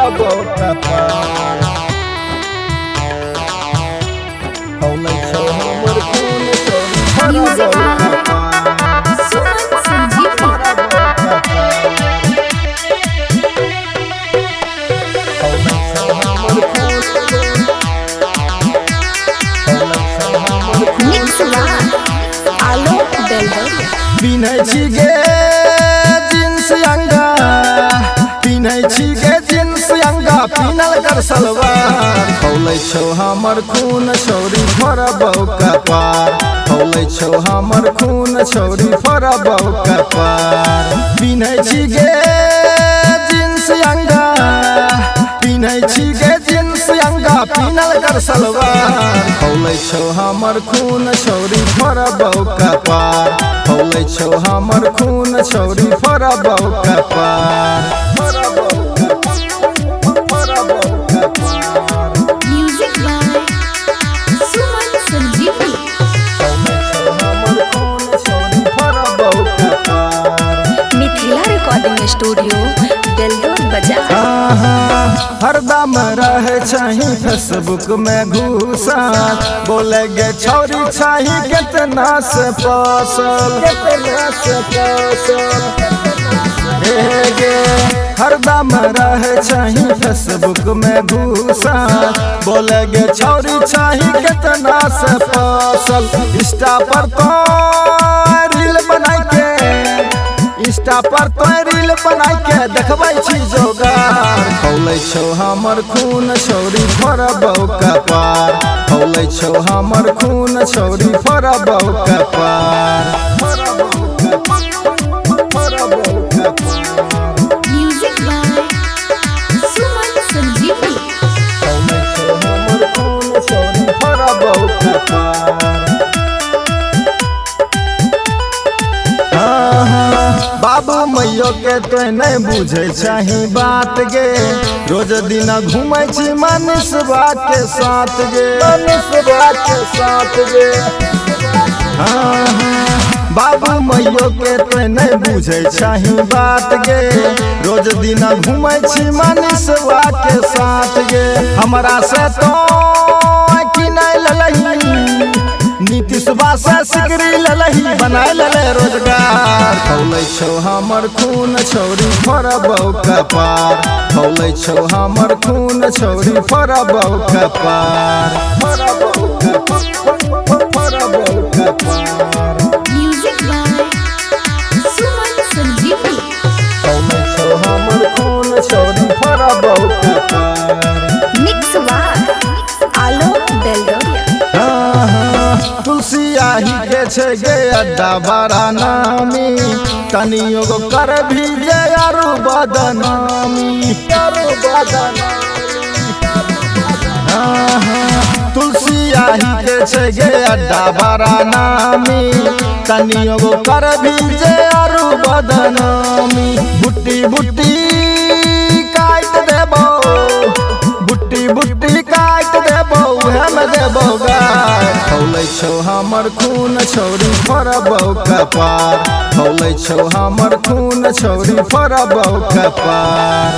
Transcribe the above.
फरबौ कपार हौलै छौ हमर खून चोरी फरबौ कपार सुमन संजीवनी हौलै छौ हमर खून मिक्स वाह आलोक बेलवरिया पिन्है छी गे जींस अंगा पिन्है छी गे जींस अंगा पिन्हल कर सलवार हौलै छौ हमर खून छौरी फरबौ कपार हौलै छौ हमर खून छौरी फरबौ कपार पिन्है छी गे जींस अंगा पिन्है छी गे जींस अंगा पिन्हल कर सलवार हौलै छौ हमर खून छौरी फरबौ कपार हौलै छौ हमर खून छौरी फरबौ कपार म्यूजिक बाय सुमन संजीवनी मिथिला रिकॉर्डिंग स्टूडियो बेलदौर बाजार हरदम रहे चाही फेसबुक में घुसा बोले गे छौरी चाही कितना से फसल हे गे हरदम रहे चाही फेसबुक में घुसा बोले गे छौरी चाही कितना से फसल इंस्टा पर तो रील बनाई के इंस्टा पर तो रील बनाई के देखबै छी जोगार हौलै छौ हमर खून छौरी फरबौ कपार हौलै छौ हमर खून छौरी फरबौ कपार म्यूजिक बाय सुमन संजीवनी हौलै छौ हमर खून छौरी फरबौ कपार बाबू मैयो के तो नहीं बुझे चाही बात गे रोज दिन घूमै छी मनीषवा के साथ गे बाबू मैयो के तो नहीं बुझे चाही बात गे रोज दिन घूमै छी मनीषवा के साथ गे हमरा से तो किनै ललही नीतीशवा से सिकरी ललही बनाए लले रोजगार हौलै छौ हमर खून छौरी फरबौ कपार हौलै छौ हमर खून छौरी फरबौ कपार म्यूजिक बाय सुमन संजीवनी हौलै छौ हमर खून छौरी फरबौ कपार मिक्स वाह आलोक बेलवरिया तुलसी आही के छे गे अड्डा बड़ा नामी तनियो गो कर भी जे आरु बदनामी तुलसी आही के छे गे अड्डा बड़ा नामी तनियो गो कर भी जे आरु बदनामी बुट्टी बुट्टी काट देबो बुट्टी बुट्टी काट देबो हम देबो गाय हौलै छौ हमर खून छौरी फरबौ कपार हौलै छौ हमर खून छौरी फरबौ कपार